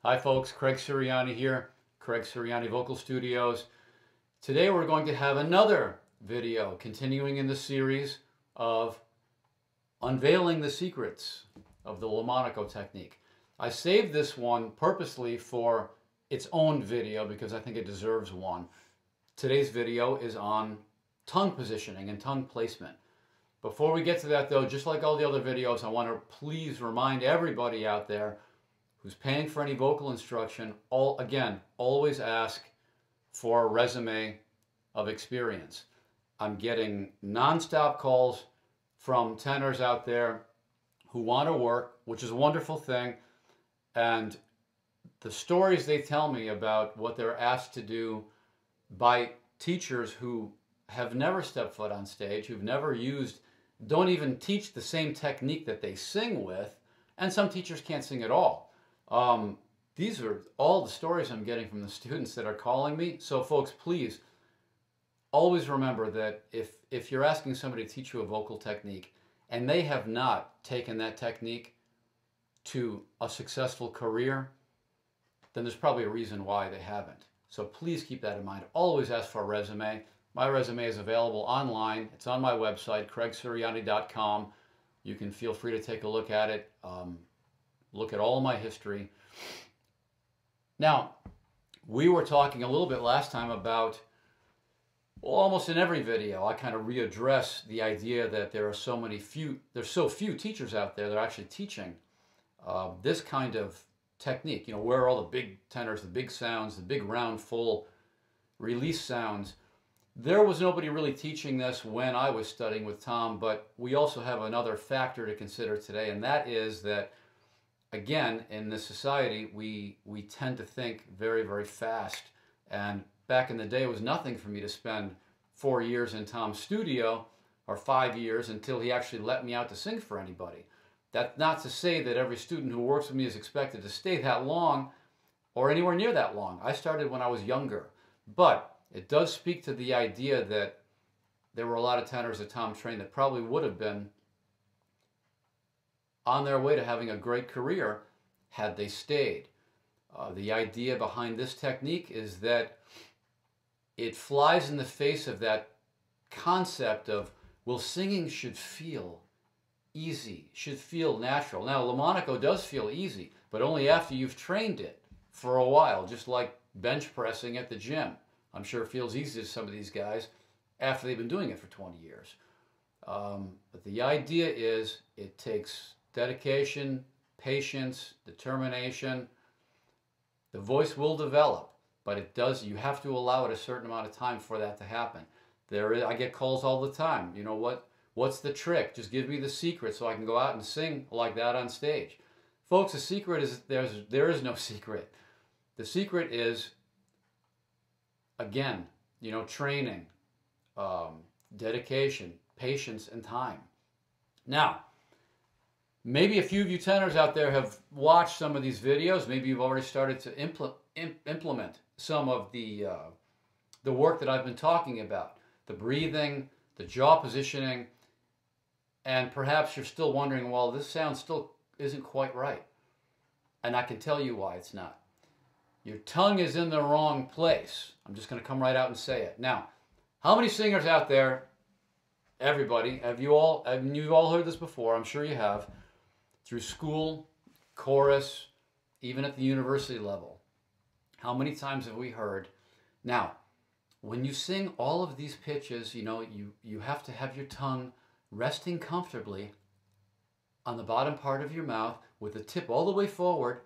Hi folks, Craig Sirianni here, Craig Sirianni Vocal Studios. Today we're going to have another video continuing in the series of Unveiling the Secrets of the LoMonaco Technique. I saved this one purposely for its own video because I think it deserves one. Today's video is on tongue positioning and tongue placement. Before we get to that though, just like all the other videos, I want to please remind everybody out there who's paying for any vocal instruction, always ask for a resume of experience. I'm getting non-stop calls from tenors out there who want to work, which is a wonderful thing. And the stories they tell me about what they're asked to do by teachers who have never stepped foot on stage, who've never used, don't even teach the same technique that they sing with, and some teachers can't sing at all. These are all the stories I'm getting from the students that are calling me. So folks, please always remember that if you're asking somebody to teach you a vocal technique and they have not taken that technique to a successful career, then there's probably a reason why they haven't. So please keep that in mind. Always ask for a resume. My resume is available online. It's on my website, craigsirianni.com. You can feel free to take a look at it. Look at all my history. Now, we were talking a little bit last time about, well, almost in every video, I kind of readdress the idea that there's so few teachers out there that are actually teaching this kind of technique. You know, where are all the big tenors, the big sounds, the big round, full release sounds? There was nobody really teaching this when I was studying with Tom, but we also have another factor to consider today, and that is that again, in this society, we tend to think very, very fast. And back in the day, it was nothing for me to spend 4 years in Tom's studio, or 5 years, until he actually let me out to sing for anybody. That's not to say that every student who works with me is expected to stay that long, or anywhere near that long. I started when I was younger. But it does speak to the idea that there were a lot of tenors that Tom trained that probably would have been on their way to having a great career had they stayed. The idea behind this technique is that it flies in the face of that concept of, well, singing should feel easy, should feel natural. Now, LoMonaco does feel easy, but only after you've trained it for a while, just like bench pressing at the gym. I'm sure it feels easy to some of these guys after they've been doing it for 20 years. But the idea is it takes dedication, patience, determination. The voice will develop, but you have to allow it a certain amount of time for that to happen. I get calls all the time. You know, what's the trick? Just give me the secret so I can go out and sing like that on stage. Folks, the secret is there is no secret. The secret is, again, you know, training, dedication, patience, and time. Now, maybe a few of you tenors out there have watched some of these videos. Maybe you've already started to implement some of the work that I've been talking about. The breathing, the jaw positioning, and perhaps you're still wondering, well, this sound still isn't quite right. And I can tell you why it's not. Your tongue is in the wrong place. I'm just going to come right out and say it. Now, how many singers out there, everybody, you've all heard this before, I'm sure you have, through school, chorus, even at the university level. How many times have we heard? Now, when you sing all of these pitches, you know, you have to have your tongue resting comfortably on the bottom part of your mouth with the tip all the way forward,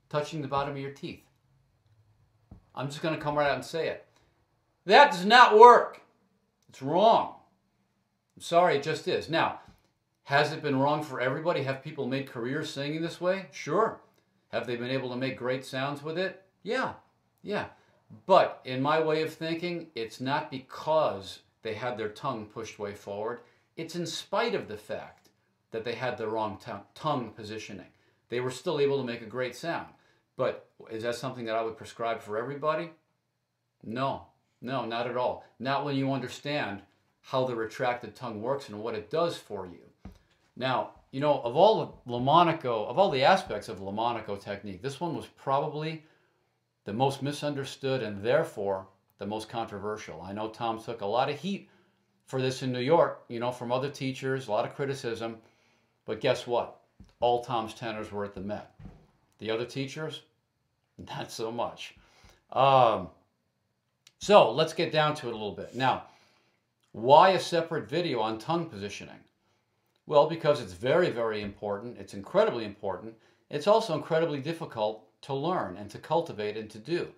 touching the bottom of your teeth. I'm just going to come right out and say it. That does not work. It's wrong. I'm sorry, it just is. Now, has it been wrong for everybody? Have people made careers singing this way? Sure. Have they been able to make great sounds with it? Yeah. But in my way of thinking, it's not because they had their tongue pushed way forward. It's in spite of the fact that they had the wrong tongue positioning. They were still able to make a great sound. But is that something that I would prescribe for everybody? No, not at all. Not when you understand how the retracted tongue works and what it does for you. Now, you know, of all the aspects of LoMonaco technique, this one was probably the most misunderstood and therefore the most controversial. I know Tom took a lot of heat for this in New York, you know, from other teachers, a lot of criticism. But guess what? All Tom's tenors were at the Met. The other teachers, not so much. So let's get down to it a little bit. Now, why a separate video on tongue positioning? Well, because it's very, very important. It's incredibly important. It's also incredibly difficult to learn and to cultivate and to do.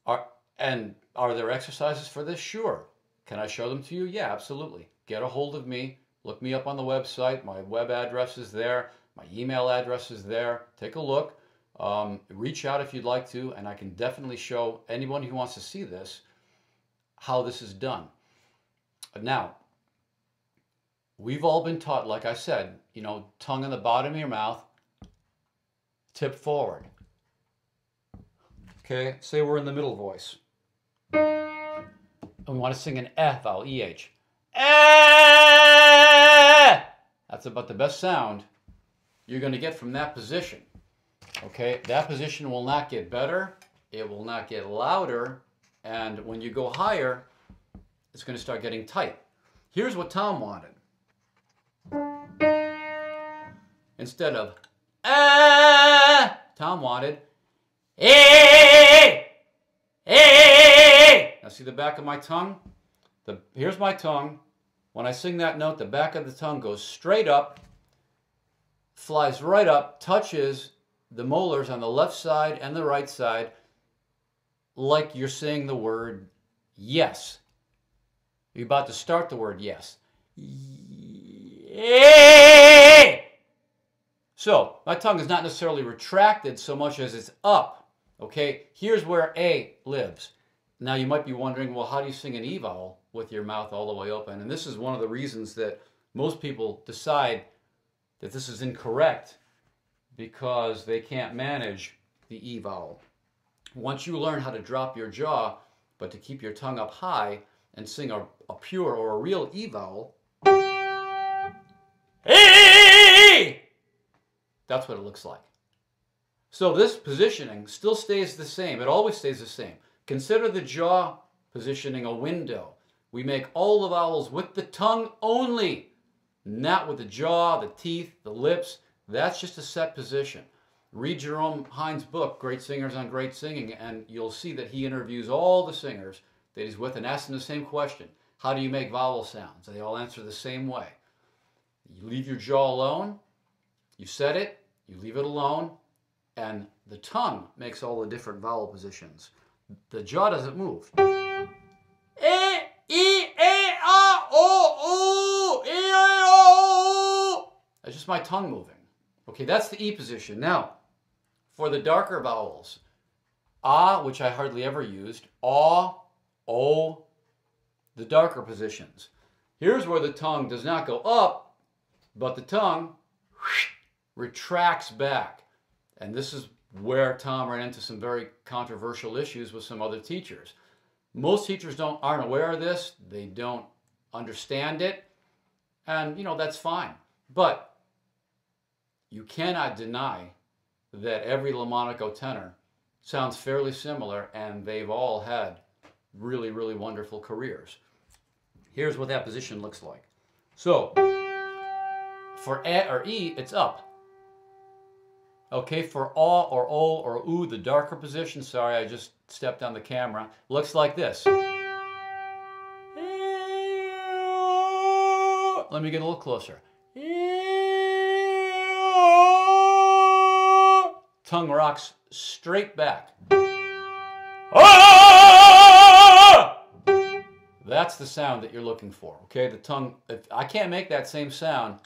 Are there exercises for this? Sure. Can I show them to you? Yeah, absolutely. Get a hold of me. Look me up on the website. My web address is there. My email address is there. Take a look. Reach out if you'd like to, and I can definitely show anyone who wants to see this how this is done. Now, we've all been taught, like I said, you know, tongue in the bottom of your mouth, tip forward. Okay, say we're in the middle voice. And we want to sing an F vowel, E-H. That's about the best sound you're going to get from that position. Okay, that position will not get better. It will not get louder. And when you go higher, it's going to start getting tight. Here's what Tom wanted. Instead of Tom wanted Now see the back of my tongue? Here's my tongue. When I sing that note, the back of the tongue goes straight up, flies right up, touches the molars on the left side and the right side, like you're saying the word yes. You're about to start the word yes. So my tongue is not necessarily retracted so much as it's up. Okay, here's where A lives. Now you might be wondering, well, how do you sing an E vowel with your mouth all the way open? And this is one of the reasons that most people decide that this is incorrect, because they can't manage the E vowel. Once you learn how to drop your jaw, but to keep your tongue up high and sing a pure or a real E vowel, that's what it looks like. So this positioning still stays the same. It always stays the same. Consider the jaw positioning a window. We make all the vowels with the tongue only, not with the jaw, the teeth, the lips. That's just a set position. Read Jerome Hines' book, Great Singers on Great Singing, and you'll see that he interviews all the singers that he's with and asks them the same question. How do you make vowel sounds? They all answer the same way. You leave your jaw alone, you set it, you leave it alone, and the tongue makes all the different vowel positions. The jaw doesn't move. That's just my tongue moving. Okay, that's the E position. Now, for the darker vowels, ah, which I hardly ever used, aw, o, the darker positions. Here's where the tongue does not go up, but the tongue retracts back. And this is where Tom ran into some very controversial issues with some other teachers. Most teachers aren't aware of this. They don't understand it. And, you know, that's fine. But you cannot deny that every LoMonaco tenor sounds fairly similar, and they've all had really, really wonderful careers. Here's what that position looks like. So, for A or E, it's up. Okay, for A or O or U, the darker position, sorry, I just stepped on the camera, looks like this. Let me get a little closer. Tongue rocks straight back. That's the sound that you're looking for, okay? The tongue, I can't make that same sound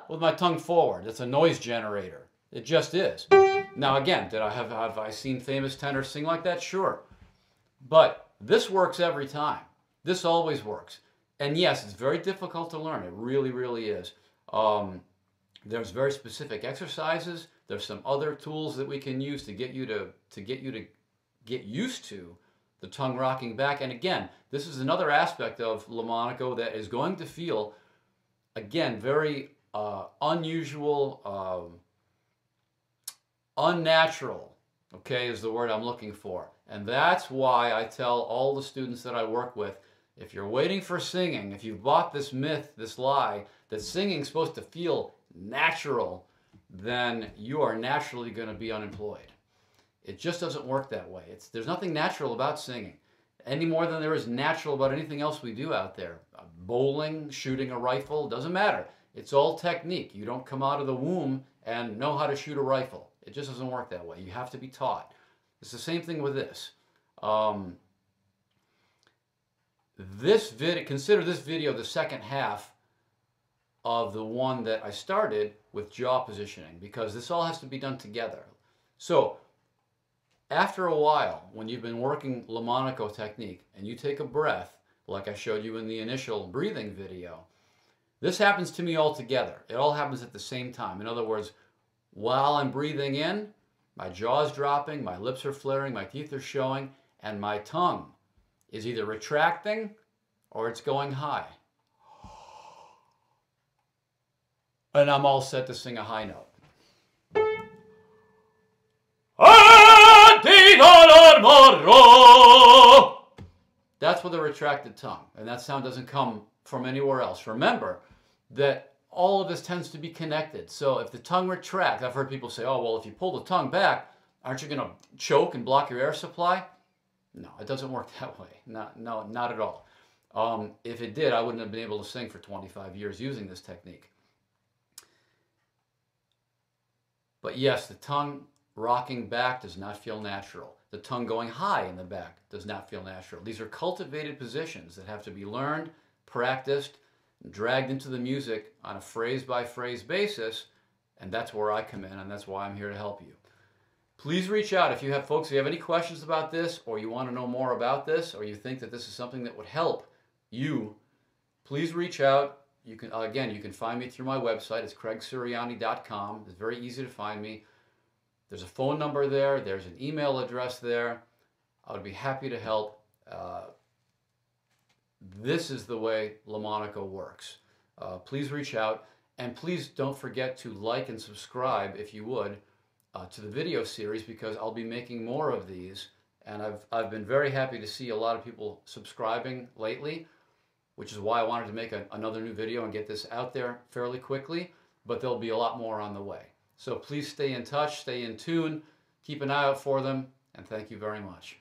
with my tongue forward. It's a noise generator. It just is. Now again, have I seen famous tenors sing like that? Sure. But this works every time. This always works. And yes, it's very difficult to learn. It really, really is. There's very specific exercises. There's some other tools that we can use to get you to get used to the tongue rocking back. And again, this is another aspect of LoMonaco that is going to feel, again, very unusual, unnatural, okay, is the word I'm looking for. And that's why I tell all the students that I work with, if you're waiting for singing, if you've bought this myth, this lie, that singing's supposed to feel natural, then you are naturally going to be unemployed. It just doesn't work that way. There's nothing natural about singing, any more than there is natural about anything else we do out there. Bowling, shooting a rifle, doesn't matter. It's all technique. You don't come out of the womb and know how to shoot a rifle. It just doesn't work that way. You have to be taught. It's the same thing with this. Consider this video the second half of the one that I started with jaw positioning, because this all has to be done together. So after a while, when you've been working LoMonaco technique and you take a breath, like I showed you in the initial breathing video, this happens to me all together. It all happens at the same time. In other words, while I'm breathing in, my jaw is dropping, my lips are flaring, my teeth are showing, and my tongue is either retracting or it's going high. And I'm all set to sing a high note. That's with a retracted tongue, and that sound doesn't come from anywhere else. Remember that all of this tends to be connected. So if the tongue retracts, I've heard people say, oh, well, if you pull the tongue back, aren't you going to choke and block your air supply? No, it doesn't work that way. Not at all. If it did, I wouldn't have been able to sing for 25 years using this technique. But yes, the tongue rocking back does not feel natural. The tongue going high in the back does not feel natural. These are cultivated positions that have to be learned, practiced, and dragged into the music on a phrase-by-phrase basis, and that's where I come in, and that's why I'm here to help you. Please reach out if you have any questions about this, or you want to know more about this, or you think that this is something that would help you. Please reach out. You can find me through my website. It's craigsirianni.com. It's very easy to find me. There's a phone number there. There's an email address there. I would be happy to help. This is the way LoMonaco works. Please reach out, and please don't forget to like and subscribe, if you would, to the video series, because I'll be making more of these, and I've been very happy to see a lot of people subscribing lately, which is why I wanted to make another new video and get this out there fairly quickly, but there'll be a lot more on the way. So please stay in touch, stay in tune, keep an eye out for them, and thank you very much.